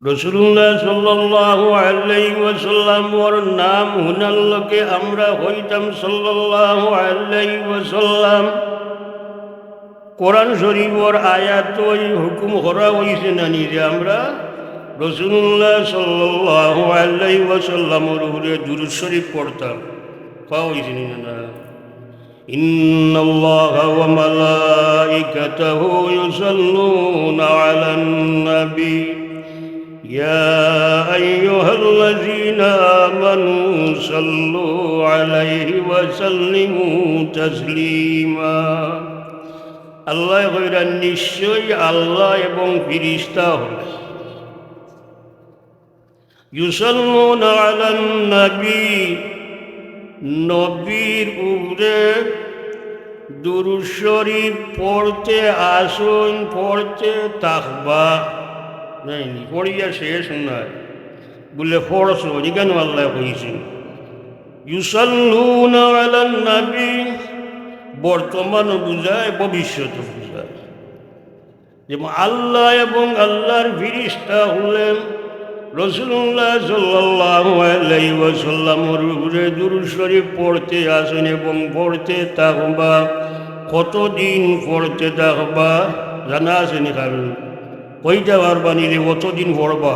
রসুল্লাহ সাল্লাল্লাহু আলাইহি ওয়াসাল্লাম ওর নাম হুনাল্লোকে আমরা হইতাম সাল্লাল্লাহু আলাইহি ওয়াসাল্লাম। কোরআন শরীফ ওর আয়াত ওই হুকুম করা হয়েছে না নিজে আমরা রসুল্লাহ সাল্লাল্লাহু আলাইহি ওয়াসাল্লামের উপরে দুরূদ শরীফ পড়তাম। পাওয়া হয়েছে না? ইন্নাল্লাহা ওয়া মালাইকাতাহু ইউসাল্লুনা আলান নবী يا أيها الذين آمنوا صلوا عليه وسلموا تسليما আল্লাহ কইলেন নিশ্চয়ই আল্লাহ এবং ফেরেশতা হল ইউসাল্লুনা আলান নবী নবীর উপরে দুরূদ শরীফ পড়তে আসুন পড়তে তাকবা नहीं पढ़िया शेष ना बोले पढ़ो কেন আল্লাহ কইছেন ইউসাল্লুনা আলান নবী বর্তমান বুঝায় ভবিষ্যৎ বুঝায় যেমন আল্লাহ এবং আল্লাহর ফেরেশতা হলেন রাসূলুল্লাহ সাল্লাল্লাহু আলাইহি ওয়াসাল্লামের উপরে দুরূদ শরীফ পড়তে আসেন এবং পড়তে থাকবা। কতদিন পড়তে থাকবা জানা আছে নি কারণ কইটা পারবা নিলে কতদিন পড়বা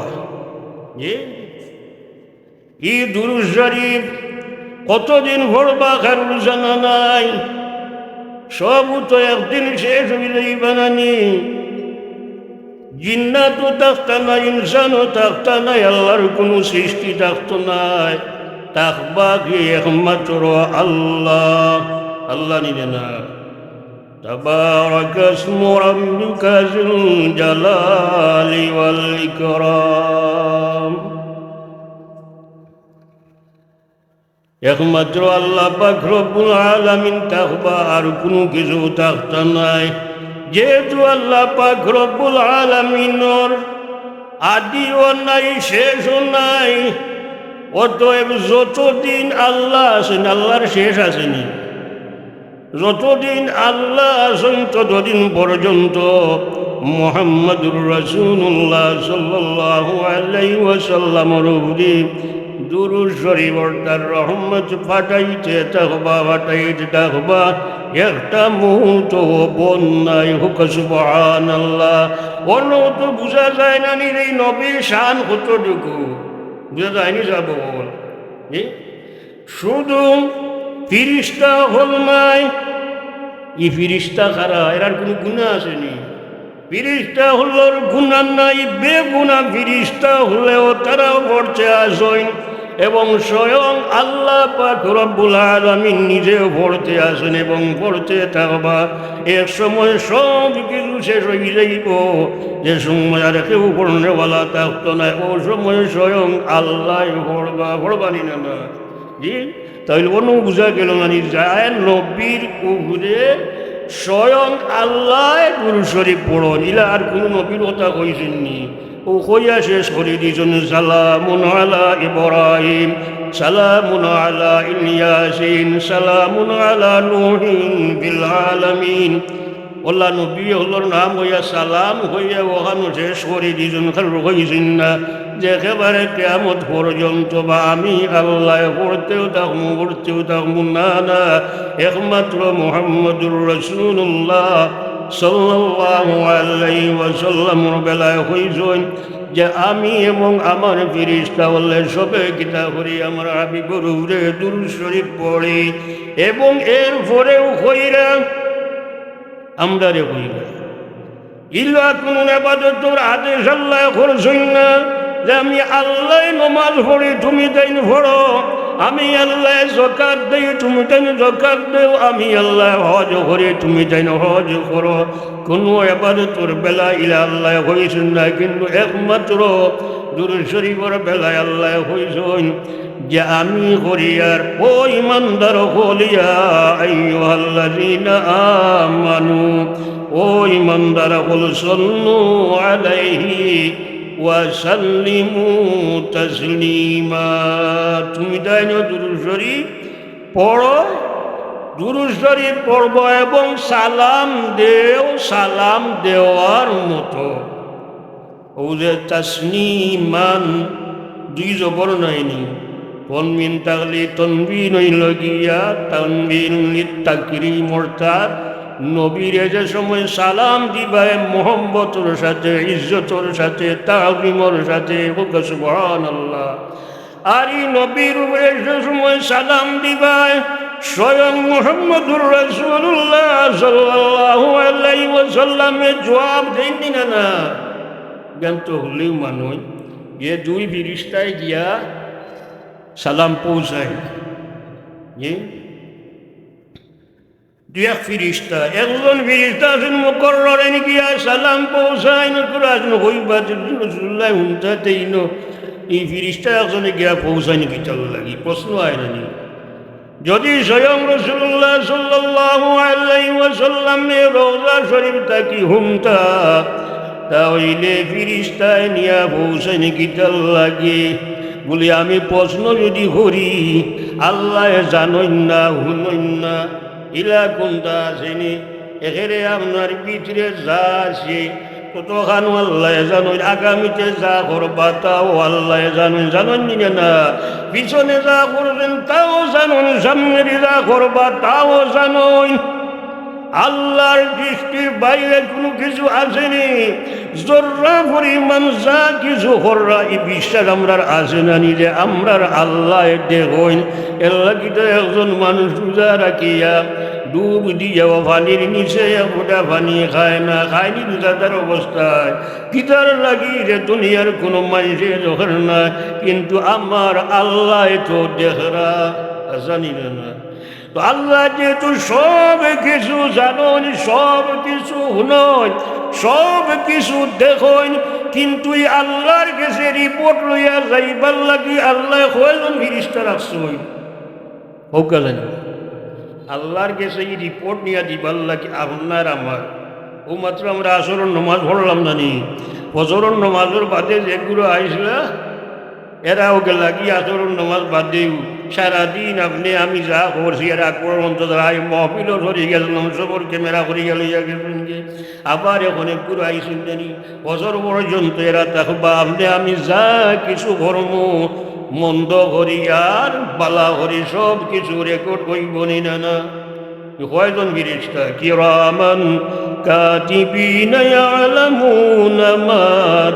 যে এই দুরূদ শরীফ কতদিন পড়বা কারণ জানা নাই। সব তো একদিন শেষ হয়ে যাইবা নানি। জিন্নাতও থাকতা না ইনসানও থাকতা নাই আল্লাহর কোনো সৃষ্টি থাকতো নাই থাকবা কি একমাত্র আল্লাহ আল্লাহ নিলে না। تبارك اسم ربك ذو الجلال والإكرام একমাত্র আল্লাহ পাক রব্বুল আলামিন থাকবা আর কোনো কিছু থাকতা নাই। যেহেতু আল্লাহ পাক রব্বুল আলামিনের আদিও নাই শেষও নাই অতএব যতদিন আল্লাহ আছেন আল্লাহর শেষ আসেনি। যতদিন আল্লাহ আছেন ততদিন পর্যন্ত মুহাম্মদুর রাসূলুল্লাহ সাল্লাল্লাহু আলাইহি ওয়াসাল্লামের উপরে দুরূদ শরীফ তার রহমত ফাটাইতে থাকবা ফাটাইতে থাকবা। একটা মুহূর্ত বন্যায় হোক সুবহানাল্লাহ। অন্য তো বোঝা যায় না নির এই নবীর শান কতটুকু বোঝা যায়নি যাব বল শুধু ফিরিস্তা হল নাই। এই ফিরিস্তা খারা এরার কোনো গুণা আসেনি। ফিরিস্তা হলোর গুণা নাই বেগুনা ফিরিস্তা হলেও তারাও পড়তে আসেন এবং স্বয়ং আল্লাহ পাক রব্বুল আলামিন নিজেও পড়তে আসেন এবং পড়তে থাকবা। এক সময় সব কিছু শেষ হয়ে যাইব। যে সময় আর কেউ পড়নেওয়ালা থাকতো না ও সময় স্বয়ং আল্লাহ পড়বা পড়বানি না না জি। তাহলে অন্য বোঝা গেল না যায় নবীর উপরে স্বয়ং আল্লাহ দুরূদ শরীফ পড়ো ইলা আর কোনো নবীর কথা কইছেননি। ও কইয়া শেষ করে দিয়েছেন সালামুন আলা ইব্রাহিম সালামুন আলা ইলিয়াসিন সালামুন আলা নূহিন ফিল আলামিন। আল্লাহ নবী হলোর নাম হইয়া সালাম হইয়া ওখানে শেষ করে দিয়েছেন খালি কইছেন না যে একেবারে কিয়ামত পর্যন্ত বা আমি আল্লাহ পড়তেও থাকবো না না একমাত্র মুহাম্মদুর রাসূলুল্লাহ সাল্লাল্লাহু আলাইহি ওয়াসাল্লামের বেলায় হইছেন যে আমি এবং আমার ফেরেশতা বললে সবে কিতা করি আমার হাবিবের উপরে দুরূদ শরীফ পড়ি এবং এর পরেও কইরা আমরা রে কইরা ইল্লা কোন ইবাদতের আদেশ আল্লাহ করছেন না যে আমি আল্লাহ নমাজ পড়ি তুমি তাই পড়ো, আমি আল্লাহ যাকাত দেই তুমি তাই যাকাত দেও, আমি আল্লাহ হজ করি তুমি তাই হজ করো। কোনো ইবাদতের বেলা ইলা আল্লাহ হইছেন না কিন্তু একমাত্র দুরূদ শরীফের বেলায় আল্লাহ হইছেন যে আমি করি আর ও ইমানদার হলিয়া আইয়ুহাল্লাযীনা আমানু ও ইমানদার হল সাল্লু আলাইহি ওয়াসাল্লিমু তাসলিমা। তুমি তাই না দুরূদ শরীফ পড়ো, দুরূদ শরীফ পড়ব এবং সালাম দেও সালাম দেওয়ার মতো। ও যে তাসনিমান দুই জবর নাইনি তনবিন তাগলি তনবিন হইল গিয়া তনবিন তাকরিম অর্থাৎ নবীরে যে সময় সালাম দিবায় মোহাম্মতর সাথে ইজ্জতর সাথে তাকরিমর সাথে সুবহানাল্লাহ। আর এই নবীর উপরে যে সময় সালাম দিবায় স্বয়ং মুহাম্মদুর রাসূলুল্লাহ সাল্লাল্লাহু আলাইহি ওয়াসাল্লামের জবাব দেননি না জ্ঞান তো হলেও মানুষ এ দুই ফিরিস্তায় গিয়া সালাম পৌঁছায়। দুই এক ফিরিস্তা একজন ফিরিস্তা আছেন মুকরররে গিয়া সালাম পৌঁছায় নকুরাজন হইবা রাসূলুল্লাহ হুনতাতেই ন এই ফিরিস্তা একজনে গিয়া পৌঁছায় নাকি চালু লাগি প্রশ্ন হয় না নি যদি স্বয়ং রাসূলুল্লাহ সাল্লাল্লাহু আলাইহি ওয়াসাল্লামের রওজা শরীফ তাকি হুমতা তাহলে ফিরিস্তায় নিয়া পৌঁছায় নাকি চাল লাগে বলি আমি প্রশ্ন যদি করি আল্লাহ জানইন না হুনইন না ইলা কোনটা আসেনি এখানে আপনার ভিতরে যা আছে ততখান আল্লাহ জানুন আগামীতে যা করবা তাও আল্লাহ জানুন জানুন না পিছনে যা করবেন তাও জানুন সামনে যা করবা তাও জানুন আল্লাহর দৃষ্টির বাইরে কোনো কিছু আসেনি জররা পরিমাণ যা কিছু কররা এই বিশ্বাস আমরার আসে না নিজে আমরার আল্লাহ দেখইন এল্লা কিটা একজন মানুষ রোজা রাখিয়া ডুব দিয়ে পানির নিচে ফোটা পানি খায় না খায়নি রোজাদার অবস্থায় কিতার লাগি রে দুনিয়ার কোনো মানুষের যখন না কিন্তু আমার আল্লাহ তো দেখরা জানি না তো আল্লাহ যেহেতু সব কিছু জানেন সব কিছু শুনেন সব কিছু দেখেন কিন্তু এই আল্লাহর কাছে রিপোর্ট লইয়া যাইবার লাগি আল্লাহ কয়জন ফিরিস্তা রাখছই হোক জানি আল্লাহর কাছে এই রিপোর্ট নিয়ে দিবার লাগি আপনার আমার ও মাত্র আমরা আসরের নমাজ পড়লাম জানি ফজরের নমাজের বাদে যেগুলো আইসল এরা ওকে লাগি আসরের নমাজ বাদেও সারাদিন আপনি আমি যা করছি এরা অন্তত মহফিলও ধরে গেলাম সবর ক্যামেরা করে গেল আবার এখন একটু আইসুন জানি বছর পর্যন্ত এরা থাকবা আপনি আমি যা কিছু কর্ম মন্দ করি আর বালা করি সব কিছু রেকর্ড করব না কয়জন ফিরিস্তা কিরামান কাতিবিনা ইয়ালামুনা মা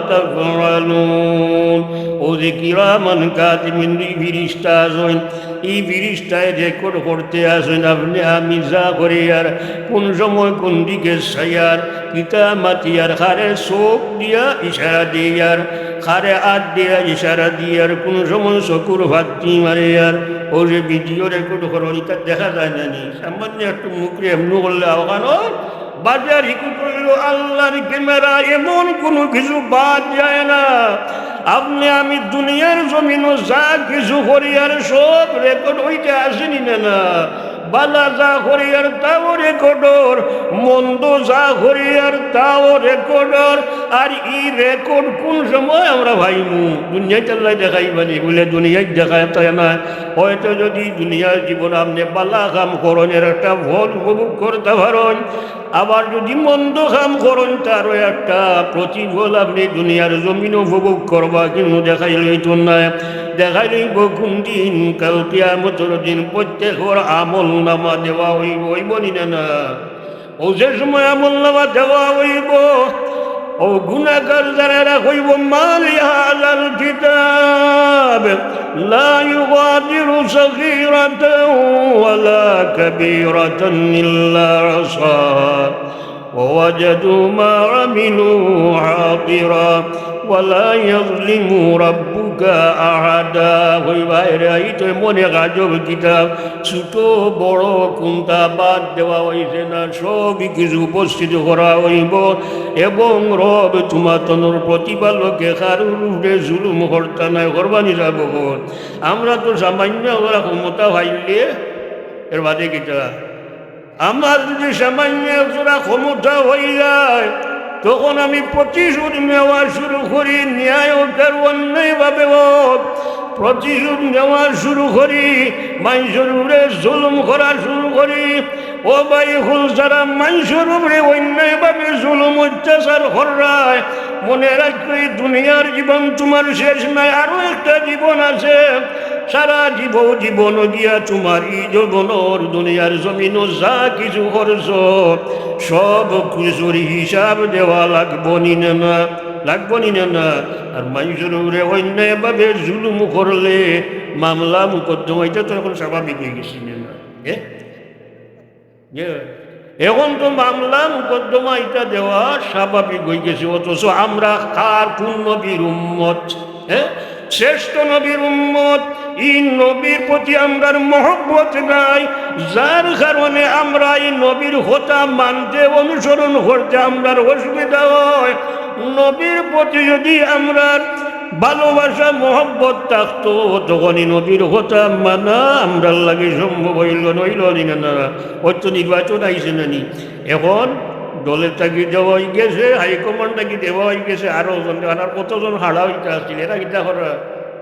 তাফআলুন ও যে কিরামান কাতিবিন ফিরিস্তা আছেন এই ফিরিস্তায় রেকর্ড করতে আসেন আপনি আমি যা করি আর কোন সময় কোন দিকে ছায়ার কিতা মাতিয়ার খারে চোখ দিয়া ইশারা দিয়ার খারে হাত দিয়া ইশারা দিয়ার কোন সময় চকুর ভাতি মারে আর ও যে ভিডিও রেকর্ড করো এটা দেখা যায় না নি সামান্য একটু মুখে এমনি করলে আওয়ানো বাজার হিকু করল আল্লাহর ক্যামেরা এমন কোনো কিছু বাদ যায় না আপনি আমি দুনিয়ার জমিনও যা কিছু করি আর সব রেকর্ড হইতে আসেনি না বালা যা করি আর তাও রেকর্ডর মন্দ যা করি আর তাও রেকর্ডর আর এই রেকর্ড কোন সময় আমরা ভাইমু দুনিয়ায় চাল্লাই দেখাইবানি বলে দুনিয়ায় দেখায় তাই না হয়তো যদি দুনিয়ার জীবন আপনি বালা কাম করণের একটা ফল উপভোগ করতে পারেন আবার যদি মন্দ কাম করেন তারও একটা প্রতিফল আপনি দুনিয়ার জমিন উপভোগ করবা কিন্তু দেখাইলেই তো না দেখাইলেই কোন দিন কাল কিয়ামতের দিন প্রত্যেকের আমল নামা দেওয়া হইব না ও যে সময় আমল নামা দেওয়া হইব ও গুনাহগার যারা হইব মালি হাযাল কিতাব লা ইউগাদিরু সগীরাতান ওয়ালা কাবীরাতান ইল্লা আহসাহা ووجدوا ما عملوا حاضرا ولا يظلم ربك أحدا ওই বাইরে আইতো মনে গাজব কিতাব ছোট বড় কোনটা বাদ দেওয়া হয়েছে না সবই কিছু উপস্থিত করা হইব এবং রব তোমার প্রতিপালকে কারুর উপরে জুলুম করতে নাই করবানি যাব আমরা তো সামান্য ওরা ক্ষমতা ভাইলে এর বাদে কিতা আমার যদি সামান্য জোড়া ক্ষমতা হয়ে যায় তখন আমি প্রতিশোধ নেওয়া শুরু করি ন্যায় হোক আর অন্যায়ভাবে হোক প্রতিশোধ নেওয়া শুরু করি, মানুষের উপরে জুলুম করা শুরু করি। ও ভাই হল, যারা মানুষের উপরে অন্যায়ভাবে জুলুম অত্যাচার করায়, মনে রাখবে দুনিয়ার জীবন তোমার শেষ নাই, আরো একটা জীবন আছে। সারা জীবন গিয়া তোমার এই জীবনের দুনিয়ার জমিন যা কিছু করছ সব কিছুর হিসাব দেওয়া লাগবো নি না, লাগবো নি না। আর মানুষের উপরে অন্যায়ভাবে জুলুম করলে মামলা মুকদ্দমা এটা তো এখন স্বাভাবিক হয়ে গেছি না। এখন তো মামলা মুকদ্দমা এটা দেওয়া স্বাভাবিক হয়ে গেছে। অথচ আমরা কার কোন নবীর উম্মত? শ্রেষ্ঠ নবীর উম্মত। এই নবীর প্রতি আমরার মহব্বত নাই, যার কারণে আমরা এই নবীর কথা মানতে অনুসরণ করতে আমরার অসুবিধা হয়। নবীর প্রতি যদি আমরা ভালোবাসা মহব্বত থাকতো তখনই নবীর কথা মানা আমরার লাগে সম্ভব হইল নইল না। হয়তো নির্বাচন আইসে নানি, এখন দলের তাকি দেওয়া হয়ে গেছে, হাইকমান্ড তাকি দেওয়া হয়ে গেছে, আরো আর কতজন হারা হইতে আসছিল, এরা কিতা করা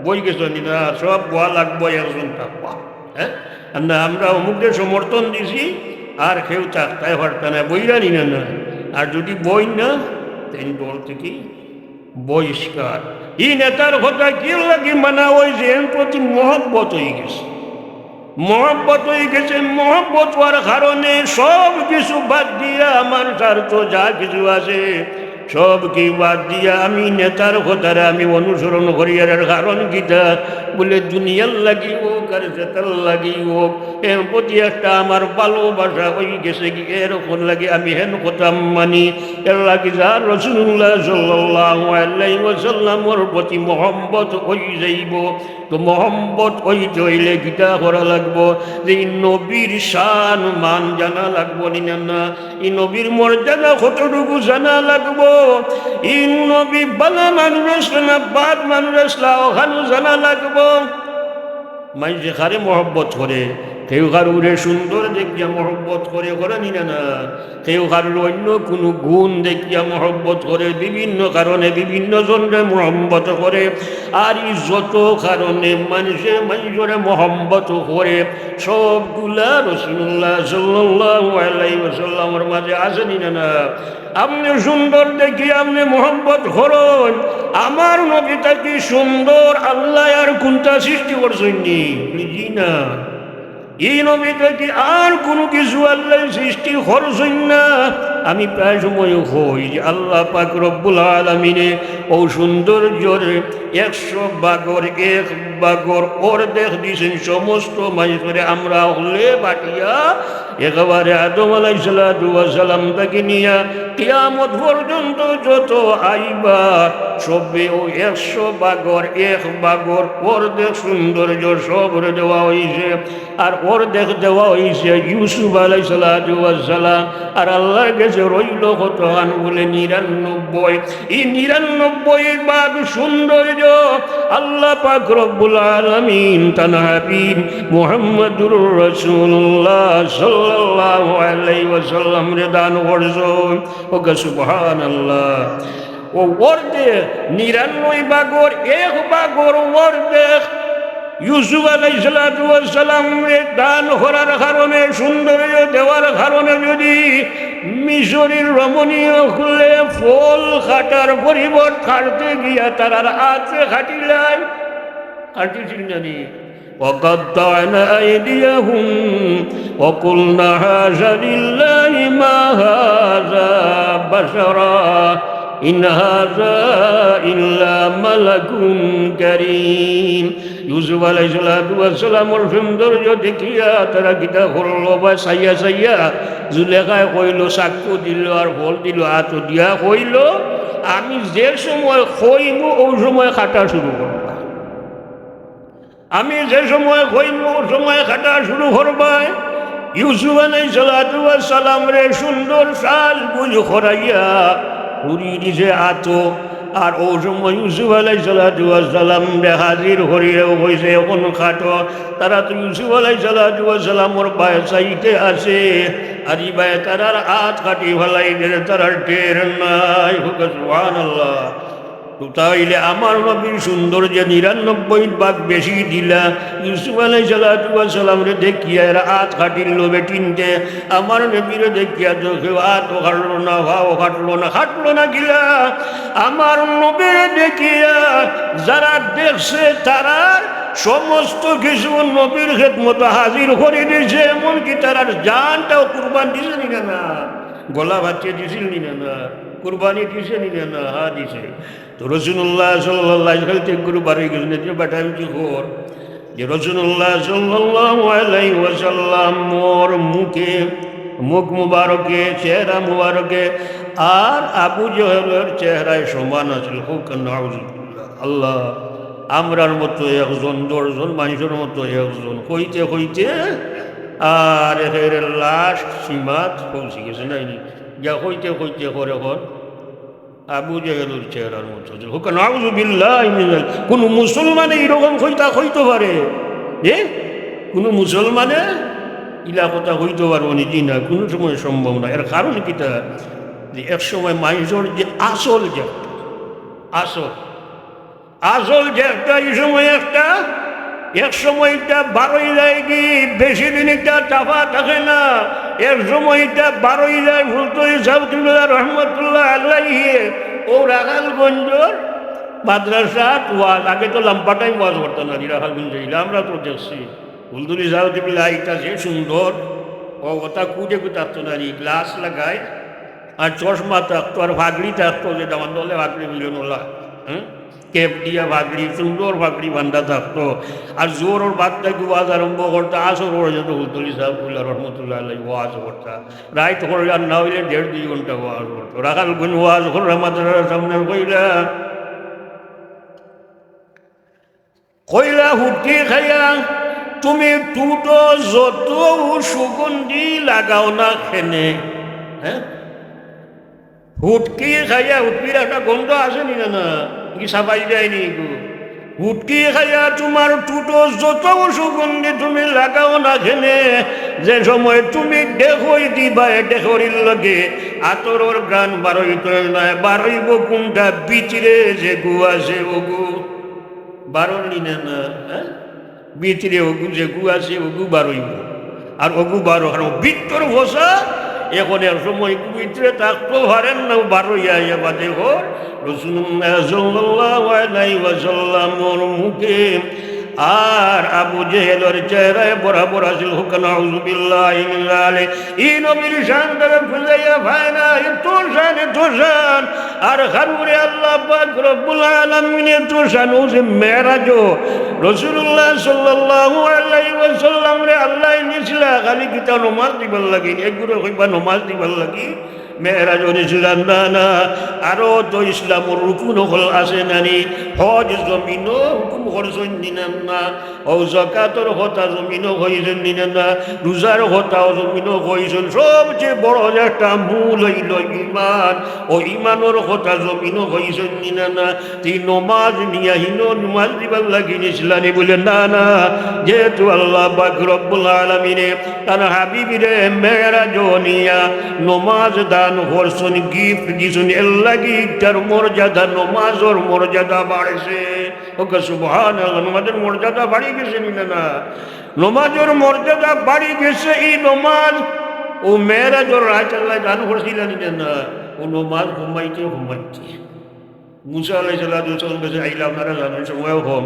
বই গেছে না, সব গোয়া লাগবো একজন থাকবা। হ্যাঁ না, আমরা অমুকদের সমর্থন দিছি আর কেউ চাকতায় পারত না, বইরা নি না। আর যদি বই না তাই দল থেকে বহিষ্কার। এই নেতার কথা কি লাগে মানা হয়েছে, এর প্রতি মহব্বত হয়ে গেছে, মহব্বত হয়ে গেছে। মহব্বত হওয়ার কারণে সব কিছু বাদ দিয়া আমার স্বার্থ যা কিছু আছে সব কি বাদ দিয়া আমি নেতার কথারে আমি অনুসরণ করি। আর কারণ কিটা বলে দুনিয়ার লাগি হোক আর জেতার লাগি হোক, এর প্রতি একটা আমার ভালোবাসা হয়ে গেছে কি এরকম লাগে আমি হেন কথা মানি। এর লাগি যা রাসূলুল্লাহ সাল্লাল্লাহু আলাইহি ওয়াসাল্লামের প্রতি মহব্বত হয়ে যাইব। তো মহব্বত হইতে হইলে গীতা করা লাগবো যে নবীর শান মান জানা লাগবো না, এই নবীর মর্যাদা কতটুকু জানা লাগবো। এই নবী বালা মানুষ আসলে না বাদ মানুষ আসলা ওখানে জানা লাগবো। মানুষ খারে মহব্বত করে, কেউ কারুরে সুন্দর দেখিয়া মহব্বত করে নি না, কেউ কারুর অন্য কোনো গুণ দেখিয়া মহব্বত করে, বিভিন্ন কারণে বিভিন্ন জনরে মহব্বত করে। আর এই যত কারণে মানুষের মহব্বত করে সবগুলা রাসূলুল্লাহ সাল্লাল্লাহু আলাইহি ওয়াসাল্লামের মাঝে আছে নি না। আপনি সুন্দর দেখি আপনি মহব্বত করুন, আমার নবীটা কি সুন্দর, আল্লাহ আর কোনটা সৃষ্টি করছেন নি না, এই নবীটা কি আর কোনো কিছু আল্লাহ সৃষ্টি করছেন না। আমি প্রায় সময় হই যে আল্লাহ পাক রব্বুল আলামিনে ও সৌন্দর্যের 100 ভাগের 1 ভাগের অর্ধেক দিয়েছেন সমস্ত মানুষের। আমরা হলে বাটিয়া একেবারে আদম আলাইহিস সালাম থেকে নিয়া কিয়ামত পর্যন্ত যত আইবা সবে ও 100 ভাগের 1 ভাগের অর্ধেক সৌন্দর্য সবরে দেওয়া হয়েছে। আর অর্ধেক দেওয়া হয়েছে ইউসুফ আলাইহিস সালাম। আর আল্লাহর কাছে রইল কত আন বলে 99। এই 99 ভাগ সৌন্দর্য আল্লাহ পাক রব্বুল আলামিন তার হাবিব মুহাম্মদুর রাসূলুল্লাহ সাল্লাল্লাহু আলাইহি ওয়াসাল্লাম রে দান করছেন। ওকে সুবহানাল্লাহ। ও অর্ধেক 99 ভাগের 1 ভাগের অর্ধেক ইউসুফ আলাইহিস সালাম দান করার কারণে সৌন্দর্য দেওয়ার কারণে যদি মিশরের রমণীয় খুলে ফল খাটার পরিবর্তে খাটতে গিয়া তারার হাতে খাটিলেন, খাটিছিল জানি وقطعنا أيديهم وقلنا هذا لله ما هذا بشرا إن هذا إلا ملك كريم। ইউসুফ আলাইহিস সালামের সৌন্দর্য দেখিয়া তারা গীতা করল বা সাইয়া সাইয়া জুলেখায় কইল, সাক্ষ্য দিল আর ফল দিল, হাত দিয়া কইল আমি যে সময় কইব ওই সময় খাটা শুরু করব, আমি যে সময় কইব ওই সময় খাটা শুরু করবা। ইউসুফ আলাইহিস সালাম রে সুন্দর সাজ গুজ করাইয়া পুরি দিছে আতো। আর ও সময় ইউসুফ আলাইহিস সালাম রে হাজির হরিয়েও হয়েছে এখন খাটো। তারা তো ইউসুফ আলাইহিস সালামর পায়ে চাইতে আসে, আর এই পায়ে তারার হাত কাটি ফেলাই দিলে তারার টের নাই। সুবহানাল্লাহ। তো তাইলে আমার নবীর সৌন্দর্য ৯৯ ভাগ বেশি দিলা। ইউসুফ আলাইহিস সালাম রে দেখিয়া এরা হাত খাটিল বেটিনতে, আমার নবীরে দেখিয়া তো কেউ হাতও খাটলো না, ভাও খাটলো না গিলা। আমার নবীরে দেখিয়া যারা দেখছে তারা সমস্ত কিছু নবীর খেদমত হাজির করে দিয়েছে, এমনকি তারা জানটাও কুরবান দিছে নিনা না, গলা ভাতিয়ে দিছিল নিনা না, কুরবানি দিছে নিনা না, হা দিছে। তো রাসূলুল্লাহ সাল্লাল্লাহু আলাইহি ওয়াসাল্লাম গুরু বাড়ি গেলেন যে বেটাই কি খবর যে রাসূলুল্লাহ সাল্লাল্লাহু আলাইহি ওয়াসাল্লাম মোর মুখ মুবারকে চেহারা মুবারকে আর আবু জহলের চেহারায় সমান আছিল। হুক নাউযুবিল্লাহ। আল্লাহ আমরার মতো একজন ১০ জন মানুষের মতো একজন হইতে আর এর লাশ সীমাত পৌঁছে গেছে নাইনি যা হইতে করে হন আবু জেহেলের চেহারার মতো। হুক নাউযুবিল্লাহ। কোনো মুসলমানে এরকম হইতে পারে? কোনো মুসলমানে ইলা কথা হইতে পারবো নি না, কোনো সময় সম্ভব না। এর কারণ কিটা যে এক সময় মানুষের যে আসল যে একটা এই সময় এক সময়টা বারোই যায় কি বেশি দিন একটা চাপা থাকে না, এক সময়টা বারোই যায়। ফুলতলি সাহেব রহমতুল্লাহ আলাইহি ও রাখালগঞ্জর মাদ্রাসা ওয়াজ, আগে তো লম্বা টাইম ওয়াজ করতাম না রাখালগঞ্জে, আমরা তো দেখছি ফুলতলি সাহেব এটা যে সুন্দর ও ওটা কুটে থাকতো না, গ্লাস লাগায় আর চশমা থাকতো আর ভাগড়ি থাকতো, যেটা আমার দলে ভাগড়ি মিলন ওলা, কেপ দিয়া ভাগড়ি, সুন্দর ভাগড়ি বান্ধা থাকতো। আর জোর ওর বাচ্চাকে ওয়াজ আরম্ভ করতো, আসর ওর যেত হুলতলি সাহেবুল্লাহ রহমতুল্লাহ আল্লাহ ওয়াজ করতা, রাইত করে আর না হইলে ১.৫-২ ঘন্টা ওয়াজ করতো। রাখালগঞ্জ ওয়াজ করে মাদ্রাসার সামনে কইলা হুটকি খাইয়া তুমি টুটো যত সুগন্ধি লাগাও না খেনে, হুটকি খাইয়া, হুটকির একটা গন্ধ আসেনি না কি সাফাই যায়নি গো, হুটকি খাইয়া তোমার টুটো যত সুগন্ধি তুমি লাগাও না খেনে, যে সময় তুমি দেখই দিবা দেখরির লগে আতরর গান বারইতে নাই, বারইব কোনটা ভিতরে যে গু আছে ও গু বারলি না, ভিতরে ওগু যে গু আছে ওগু বারইব, আর ওগু বারো আর ভিতর বসা এখন এক সময় ভিতরে থাকতে পারেন না, বারোইয়া বাদে ঘর। রাসূলুল্লাহ সাল্লাল্লাহু আলাইহি ওয়াসাল্লামের মুখে আর আবু জেহেলের চেহারায় বরাবর আছিল। হুক নাউযুবিল্লাহি মিন যালিক। এই নবীর শান থেকে ফুলাইয়া ভাই না, এত শান আর খারুরে আল্লাহ পাক রব্বুল আলামিনের তো শান ও যে মেরাজ রাসূলুল্লাহ সাল্লাল্লাহু আলাইহি ওয়াসাল্লাম রে আল্লাহ নিছিলা খালি কিতা নামাজ দিবার লাগি, একগুলো কইবা নামাজ দিবার লাগি মেয়েরাজ হয়েছিলাম না। আরো তো ইসলামের রুকুন হল আছে নানি, হজ জমিনও হুকুম করছেন দিনেন না, ও জাকাতর হতা জমিনও হয়েছেন দিনেন না, রোজার হতাও জমিনও হয়েছেন। সবচেয়ে বড় একটা মূল হইল ইমান, ও ইমানের হতা জমিনও হয়েছেন দিনেন না। তুই নমাজ নিয়া নমাজ দিবার লাগিয়েছিলানি বলে না, যেহেতু আল্লাহ পাক রব্বুল আলামিনে তার হাবিবিরে মেয়েরাজ নিয়া নমাজ দান করছেন, গিফট দিয়েছেন, এর লাগি তার মর্যাদা, নমাজের মর্যাদা বাড়ছে। ওকে সুবহানাল্লাহ, নমাজের মর্যাদা বাড়ি গেছে না, নমাজের মর্যাদা বাড়ি গেছে। এই নমাজ ও মেয়েরাজের রাত আল্লাহ দান করছিলেন না, ও নমাজ ঘুমাইতে মুসা আলাইহিস সালাম কাছে আইলে আপনারা জানেন সময়ও কম।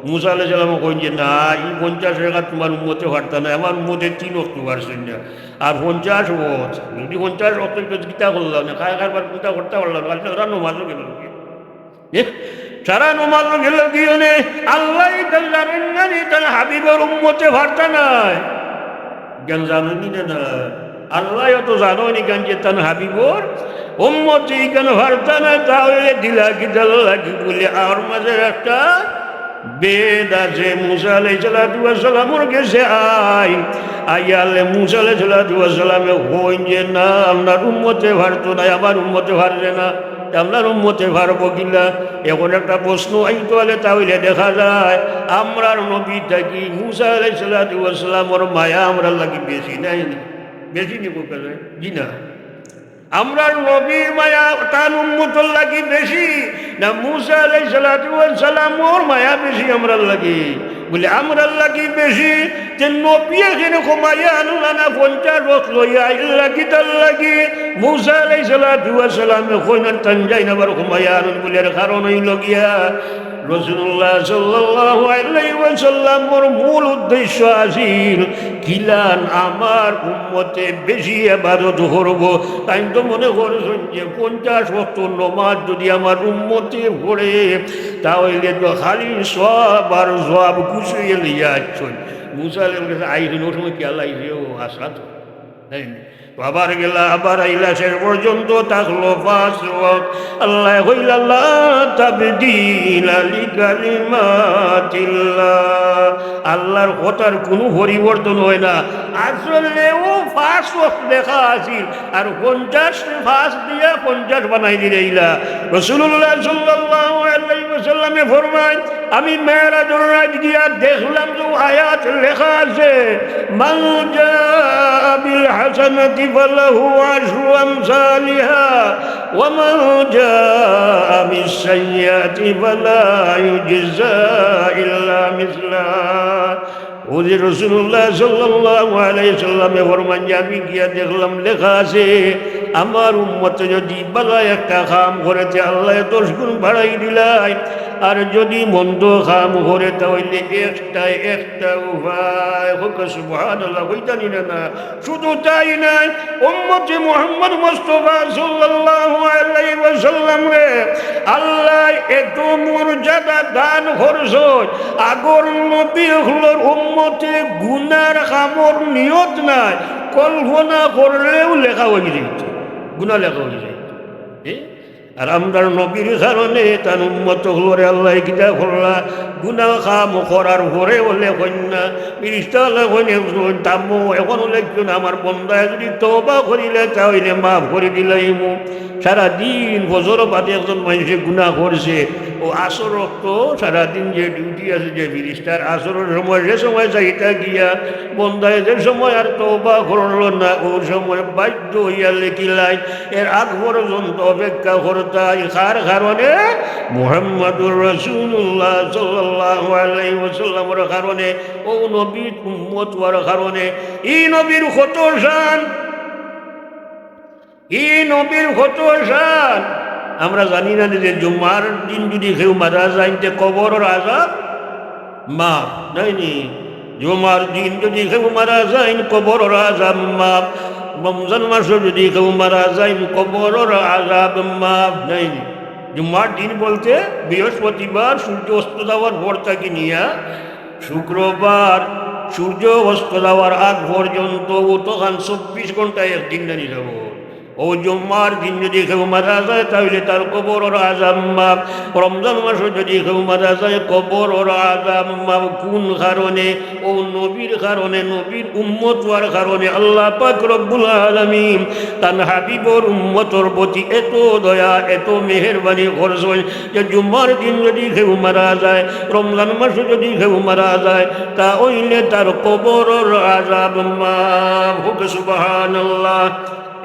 মুসা আলাইহিস সালাম কইন যে না, এই 50 টাকা তোমার উম্মতে পারত না, আমার উম্মতে 3 ওয়াক্ত পারছেন না, আর 50 ওয়াক্ত যদি 50 ওয়াক্ত গীতা করলাম না, খায় খাবার গীতা করতে পারলাম না, সারা নমাজও গেল সারা নমাজও গেল গিয়ে নে আল্লাহ জানেন না তার হাবিবের উম্মতে পারত নাই, জ্ঞান জানেনি না আল্লাহ তো জানোনি জ্ঞান যে তার হাবিবর উম্মতি কেন পারত না, তাহলে দিলা কি লাগি বলে আর মাঝে একটা বেদ আছে। মুসা আলাইহিস সালামের কাছে আইয়ালে মুসা আলাইহিস সালামে হইন যে না আপনার উম্মতে পারতো না, আমার উম্মতে পারবে না, আপনার উম্মতে পারবো কিনা। এখন একটা প্রশ্ন আইতো হলে তাহলে দেখা যায় আমরার নবী থাকি মুসা আলাইহিস সালামের মায়া আমরা লাগি বেশি নাই, বেশি নিব জি না। আমরা নবীর মায়া তার উম্মতর লাগি বেশি না মুসা আলাইহিস সালাতু ওয়াস সালাম ওর মায়া বেশি আমরা লাগি? বলে আমরা লাগি বেশি যে নবী এখানে মায়া আনলা না 50 বছর লইয়া আইলা কি তার লাগি মুসা আলাইহিস সালাতু ওয়াস সালাম কইনার তানজাই না বার মায়া আনুন বলে কারণ হইল গিয়া রাসূলুল্লাহ সাল্লাল্লাহু আলাইহি ওয়াসাল্লামের মূল উদ্দেশ্য আছিল কিলান আমার উম্মতে বেশি ইবাদত করব। তাই তো মনে করছেন যে 50 ওয়াক্ত নামাজ যদি আমার উম্মতে পড়ে তাহলে তো খালি সওয়াব আর সওয়াব গুছিয়ে লিয়া আসছেন। মুসা আলাইহিস সালাম আইছেন ওই সময় কি আল্লাহ যে ও আসা তো তাই না? আবার গেলা আবার আইলা শেষ পর্যন্ত থাকলো 5 ওয়াক্ত। আল্লাহ কইল লা তাবদীলা লিকালিমাতিল্লাহ, আল্লাহর কথার কোনো পরিবর্তন হয় না। আসলে ও 5 ওয়াক্ত লেখা আছিল আর 50 দিয়া 50 বানাই দিলেইলা। রাসূলুল্লাহ সাল্লাল্লাহু আলাইহি ওয়াসাল্লামে ফরমায় আমি মেরাজের রাত গিয়া দেখলাম যে আয়াত লেখা আছে মান জাআ বিল হাসানাতি ফালাহু আশরু আমসালিহা ওয়া মান জাআ বিস সাইয়্যাতি ফালা ইউজজা ইল্লা মিসলাহা। ওদের রাসূলুল্লাহ সাল্লাল্লাহু আলাইহি সাল্লামে ফরমান যে আমি গিয়া দেখলাম লেখা আছে আমার উম্মত যদি ভালো একটা কাম করেতে আল্লাহ 10 গুণ বাড়াই দিলাই, আর যদি মন্দ কাম করে তাহলে একটা উপায় হোক। সুবহানাল্লাহ কইতানি না। শুধু তাই না, উম্মতে মুহাম্মদ মুস্তাফা সাল্লাল্লাহু আলাইহি ওয়াসাল্লাম রে আল্লাহ এত মর্যাদা দান করছে। আগর নবীগুলোর উম্মতে গুনার কামর নিয়ত নাই, কল্পনা করলেও লেখা হয়ে যেত, গুনাহ লেখা হয়ে যেত। আর আমরা নবীর কারণে তার উম্মত হলরে আল্লাহ কিতা করলা গুনাহ কাম করার পরে হলে কন্যা ফেরেশতারা কইনে তামো এখন লেখছেন আমার বন্দায় যদি তওবা করিলে তাহলে মাফ করে দিলাইমু। সারাদিন বছর বাদে একজন মানুষে গুনাহ করছে, ও আসর রক্ত সারাদিন যে ডিউটি আছে যে ফেরেশতার আসরের সময় যে সময় যাইতা গিয়া বন্দায় যে সময় আর তওবা করলো না ও সময় বাধ্য হইয়া লেখিলাই এর আগ পর্যন্ত অপেক্ষা করতাই। কার কারণে? মুহাম্মাদুর রাসূলুল্লাহ সাল্লাল্লাহু আলাইহি ওয়াসাল্লামের কারণে, ও নবীর উম্মত হওয়ার কারণে। এই নবীর কত শান, এই নবীর কত শান আমরা জানি না যে জুমার দিন যদি কেউ মারা যায় কবরের আযাব মাফ নাইনি। জুমার দিন যদি কেউ মারা যায় কবরের আযাব মাফ। রমজান মাসে যদি কেউ মারা যায় কবরের আযাব মাফ নাইনি। জুমার দিন বলতে বৃহস্পতিবার সূর্য অস্ত যাওয়ার পর থেকে নিয়া শুক্রবার সূর্য অস্ত যাওয়ার আগ পর্যন্ত ও তখন 24 ঘন্টায় একদিন জানি যাব। ও জুম্মার দিন যদি কেউ মারা যায় তাহলে তার কবরের আযাব মাফ। রমজান মাসে যদি কেউ মারা যায় কবরের আযাব মাফ। কোন কারণে? ও নবীর কারণে, নবীর উম্মত হওয়ার কারণে। আল্লাহ পাক রব্বুল আলামিন তার হাবিবর উম্মতর প্রতি এত দয়া এত মেহেরবানি করছেন যে জুম্মার দিন যদি কেউ মারা যায়, রমজান মাসে যদি কেউ মারা যায় তা হইলে তার কবরের আযাব মাফ হোক। সুবহানাল্লাহ।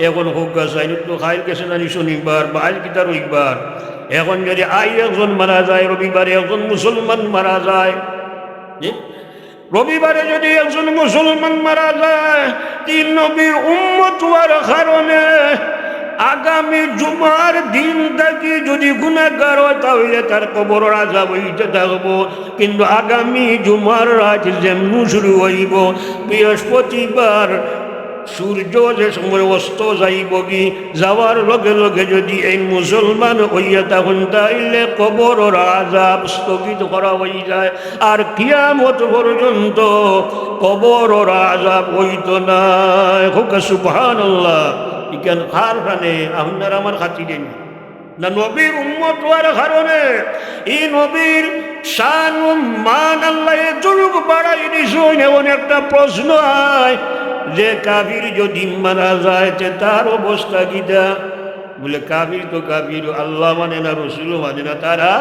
এখন হোক গাছাইন তো খাইল গেছে নানি শনিবার বা আইল কিতা রবিবার। এখন যদি আই একজন মারা যায়, রবিবারে একজন মুসলমান মারা যায়, রবিবারে যদি একজন মুসলমান মারা যায়, তিন নবীর উম্মত হওয়ার কারণে আগামী জুমার দিন থেকে যদি গুনাহগার হয় তাহলে তার কবরের আযাব হইতে থাকবো। কিন্তু আগামী জুমার রাত যেমন শুরু হইব বৃহস্পতিবার সূর্য যে সময় অস্ত যাইব কি যাওয়ার লগে লগে যদি এই মুসলমান হইয়া তখন তাইলে কবরের আযাব স্থগিত করা হয়ে যায়, আর কিয়ামত পর্যন্ত কবরের আযাব হইতো না। হোক সুবহানাল্লাহ। ইকান কার কারণে? আপনার আমার খাতিরে না নবীর উম্মত হওয়ার কারণে। এই নবীর শান ও মান আল্লাহ যুগ বাড়াই দিছেন। এমন একটা প্রশ্ন হয় যে কাফির যদি মারা যায় তার অবস্থা কিটা? বলে কাফির তো কাফির, আল্লাহ মানে না, রসুল মানে না, তারা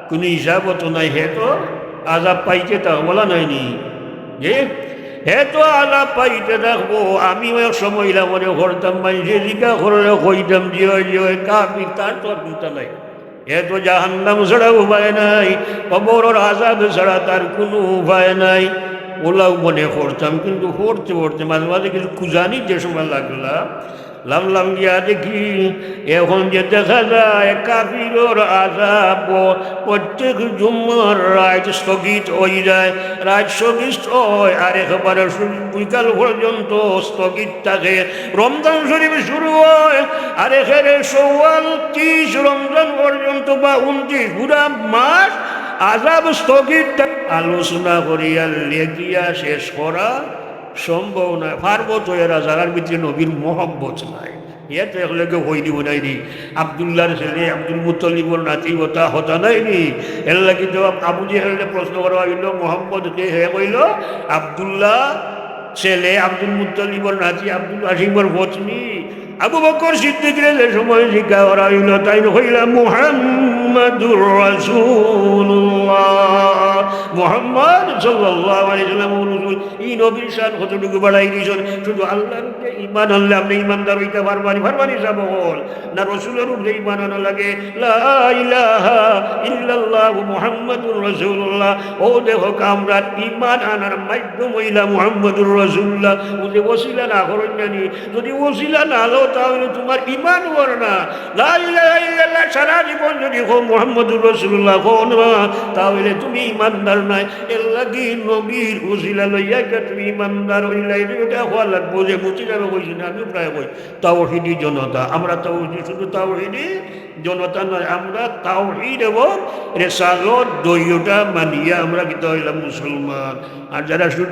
কোনো হিসাবত নাই, হে তো আযাব পাইতে তা বলা নাইনি। যে এত আলাপ পাইতে থাকবো। আমি এক সময় মনে করতাম মানুষে জিজ্ঞা করলে কইতাম যে কাফি, তার তো আর চিন্তা নাই। এত জাহান্নাম ছাড়া উপায় নাই, কবরের আযাব ছাড়া তার কোনো উপায় নাই, ওলাও মনে করতাম। কিন্তু পড়তে পড়তে মাঝে মাঝে কিছু খুঁজানি যে সময় লাগলাম গিয়া দেখি এখন যে দেখা যায় কাফিরের আযাব প্রত্যেক জুম্মার রাত স্থগিত হয়ে যায়, রাত স্থগিত হয় আর একেবারে বিকাল পর্যন্ত স্থগিত থাকে। রমজান শরীফ শুরু হয় আর এখানে শাওয়াল 30 রমজান পর্যন্ত বা 29 পুরা মাস আযাব স্থগিত। আলোচনা করিয়া লেখিয়া শেষ করা সম্ভব নয়। পারবো তো এরা জায়গার ভিতরে নবীর মহব্বত নাই, এ তো একলগে হই দিব নাইনি। আবদুল্লাহর ছেলে আব্দুল মুত্তালিবর নাতি হতা নাইনি। এর লাগে জবাব আবু জেহেলকে প্রশ্ন করা হইল মোহাম্মদ কে, হে কইল আবদুল্লাহ ছেলে আব্দুল মুত্তালিবর নাতি আব্দুল হাশিমর পত্নী। আবু বকর সিদ্দিকের যে সময় জিজ্ঞাসা করা হইল তাই হইলা মুহাম্মাদুর রাসূলুল্লাহ, মুহাম্মদ সাল্লাল্লাহু আলাইহি ওয়াসাল্লাম রাসূল। এই নবীর শান কতটুকু বাড়াই দিয়েছেন। শুধু আল্লাহর উপরে ঈমান আনলে আপনি ঈমানদার হইতে পারবানি যাবো না, রাসূলের উপরে ঈমান আনা লাগে। লা ইলাহা ইল্লাল্লাহু মুহাম্মাদুর রাসূলুল্লাহ। ও দেখো আমরা ঈমান আনার মাধ্যম হইলা মুহাম্মাদুর রাসূলুল্লাহ। ও যে ওসিলা না করেন জানি, যদি ওসিলা না হলো তাহলে তোমার ঈমান হওয়ার না। লা ইলাহা ইল্লাল্লাহ সারা জীবন যদি হো মুহাম্মাদুর রাসূলুল্লাহ হো না, তাহলে তুমি ঈমানদার নাই। এর লাগি নবীর ওসিলা লইয়া তুমি ঈমানদার হইলা, এটা হওয়া লাগবো। যে মুচিলারও কইছি না, আমি প্রায় কই তাওহীদি জনতা। আমরা তাওহীদি, শুধু তাওহীদি জনতা নয়, আমরা তাওহীদ এবং রিসালাত দুইটা মানিয়া আমরা কি হইলাম মুসলমান। আর যারা শুধু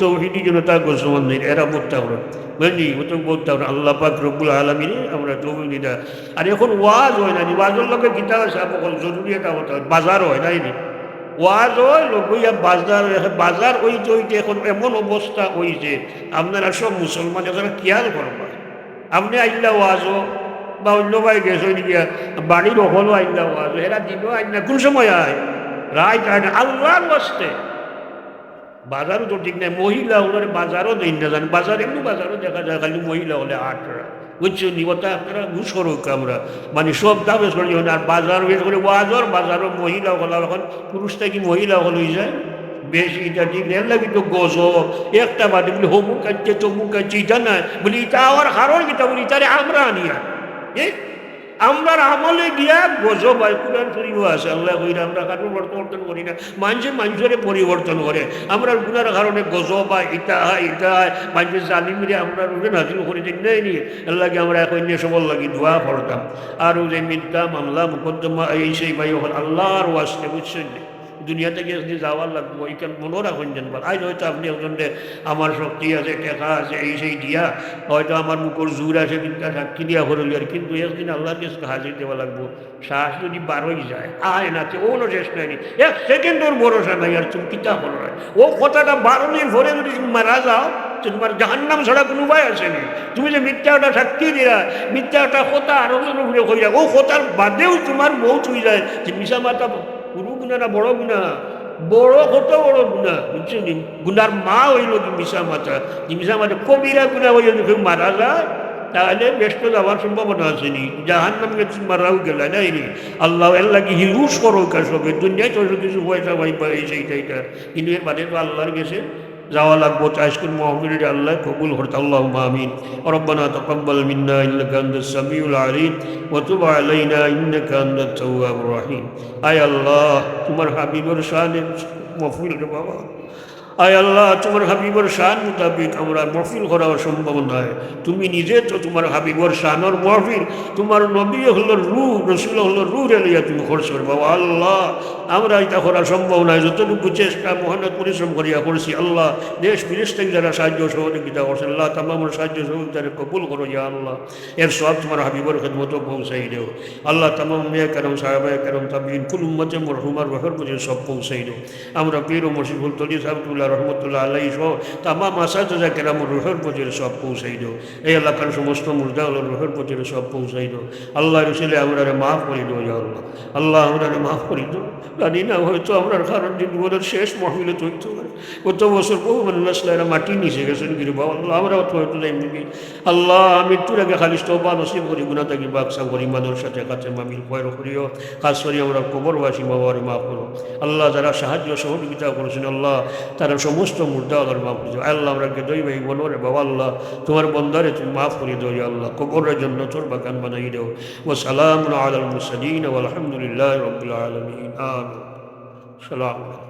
তৌহিদি জনতা মুসলমান নেই, এরা বলতে পারেন বুঝলি, ও তো বলতে পারেন আল্লাহ পাক রব্বুল আলামিন আমরা তৌহিদিটা। আর এখন ওয়াজ হয় না, ওয়াজের লোকের কিতাব আছে সকল জরুরি একটা কথা, বাজার হয় নাই নি, ওয়াজ হয় লোক বাজার হইতে এখন এমন অবস্থা হয়েছে আপনারা সব মুসলমান এখানে খেয়াল করবা। আপনি আইলা ওয়াজও বা অন্য ভাই গেছে গিয়া বাড়ির হলো আইলা ওয়াজ, এরা দিনও আইন না, কোন সময় আয় রায় আয় না আল্লাহর বাস্তে। বাজারও তো ঠিক নাই, মহিলা ওনার বাজারও দেন না জানেন, বাজার এমনি বাজারও দেখা যায় খালি মহিলা হলে 8টা, বুঝছেন নি? ওটা আপনারা বুঝ করুক আমরা মানে সব দামে সরে যাবেন। আর বাজার বেশ করে ওয়াজর বাজারও মহিলা হল, এখন পুরুষটা কি মহিলা হল হয়ে যায় বেশি। এটা ঠিক এর লাগে তো গজব একটা বাদে বলি হমুক কাটছে তমুক কাটছে, এটা না বলি এটা আমার কারণ কিটা বলি তারে আমরা আনিয়া আমরার আমলে গিয়া গজব হয়। কোরআন শরীফও আছে আল্লাহ কইরা আমরা কারণ পরিবর্তন করি না, মানুষের পরিবর্তন করে। আমরা গুনার কারণে গজব হয়, এটা হয় মানুষের জালিমরে আমরা রুখে নাজিল করে দিন নাই নি। আল্লাহকে আমরা এখন নিয়ে সবল লাগি দোয়া করতাম। আর ও যে মিথ্যা মামলা মুকদ্দমা এই সেই ভাই হল আল্লাহর ওয়াস্তে, বুঝছেন? দুনিয়া থেকে যাওয়ার লাগবো, এইখান মনে রাখুন যেন বল। আজ হয়তো আপনি একজনকে আমার শক্তি আছে, টেকা আছে, এই সেই দিয়া হয়তো আমার মুখর জোর আছে, কিন্তু সাক্ষী দিয়া হরলি আর, কিন্তু একদিন আল্লাহর কাছে হাজির দেওয়া লাগবো। শ্বাস যদি বারোই যায় আয় নাচে ওনো শেষ নাইনি, 1 সেকেন্ডের ভরসা নাই। আর তুমি কিতা হলো ও কথাটা 12 দিন ভরে যদি তুমি মারা যাও, তোমার জাহান্নাম ছাড়া কোনো উপায় আসেনি। তুমি যে মিথ্যাটা সাক্ষী দিয়া মিথ্যাটা কথা আরোজন ঘুরে হয়ে যায়, ও কথার বাদেও তোমার মৌত হয়ে যায় যে মিশা মাতা পুরু গুণা না বড় গুণা, বড় কত বড় গুণা, বুঝছেন? গুনার মা হইল কি মিশা মাতা, কবিরা গুণা হইল কেউ মারা যায় তাহলে ব্যস্ত যাওয়ার সম্ভাবনা আসেনি, জাহান্নাম গেছে মারাও গেল নাইনি। আল্লাহ আল্লাহ কি হিলুস করো সবে দুনিয়ায় তো কিছু পয়সা পাইবা এই সেইটা, কিন্তু এর বাদে তো আল্লাহর গেছে যাওয়া লাগবো। আজকের মাহফিলের আল্লাহ কবুল করতে আল্লাহুম্মা আমিন। রব্বানা তাকাব্বাল মিন্না ইন্নাকা আনতাস সামিউল আলিম ওয়া তুব আলাইনা ইন্নাকা আনতাত তাওয়াবুর রহিম। আয় আল্লাহ তোমার হাবিবের শানে মাহফিল রে বাবা, আয় আল্লাহ তোমার হাবিবর শান মোতাবিক আমরা মহফিল করা সম্ভব নয়। তুমি নিজে তো তোমার হাবিবর শানর মহফিল, তোমার নবী হলো রূহ, রসুল হলো রূহ রেলিয়া তুমি খরচ করবো। আল্লাহ আমরা এটা করা সম্ভব নয়, যতটুকু চেষ্টা মহানত পরিশ্রম করিয়া করছি। আল্লাহ দেশ বিদেশ থেকে যারা সাহায্য সহযোগিতা করছে আল্লাহ তামামের সাহায্য সহযোগিতারে কবুল করো ইয়া আল্লাহ। এর সব তোমার হাবিবর খেদমত পৌঁছাই দেও আল্লাহ। তামাম মেয়ে কেরম সাহাবায়ে কেরম তাবিঈন কুল উম্মতে মরহুমার রহের বুঝে সব পৌঁছাই দেও। আমরা পীর ও মুর্শিদুল তলি সাহেবুল্লাহ রহমতুল্লাহ আলাই সহ তামাম আসাদা কেরামুর রুহের পথের সব পৌঁছাই দো, এই এলাকার সমস্ত মুর্দাউল রুহের পথের সব পৌঁছাই দো। আল্লাহ রসুলে আমরা মাফ করে দো আল্লাহ, আল্লাহ আমরা মাফ করে দো। জানি না হয়তো আমরা কারণ জীবনের শেষ মহবিলে তৈরি করে কত বছর বহু মানুষ এরা মাটি নিচে গেছেন গিরি বাবা আল্লাহ আমরা তো হয়তো যাই নাকি আল্লাহ মৃত্যুর আগে খালিস তওবা নসিব করি গুনাহ থাকি বাক্সা করি মানুষের সাথে কাছে মামিল পয়র করিও, খাস করি আমরা কবরবাসী বাবার মাফ করো আল্লাহ, যারা সাহায্য সহযোগিতা করেছেন আল্লাহ তারা সমস্ত মুর্দা আল্লাহর মাফ করে আল্লাহ আমরা দই ভাই বনরে বাবা আল্লাহ তোমার বন্দারে তুমি মাফ করে দো আল্লাহ, কবরের জন্য তোর বাগান বানাই দেও। ও সালাম আলাল মুরসালিন ওয়া আলহামদুলিল্লাহি রাব্বিল আলামিন। আমিন। সালাম।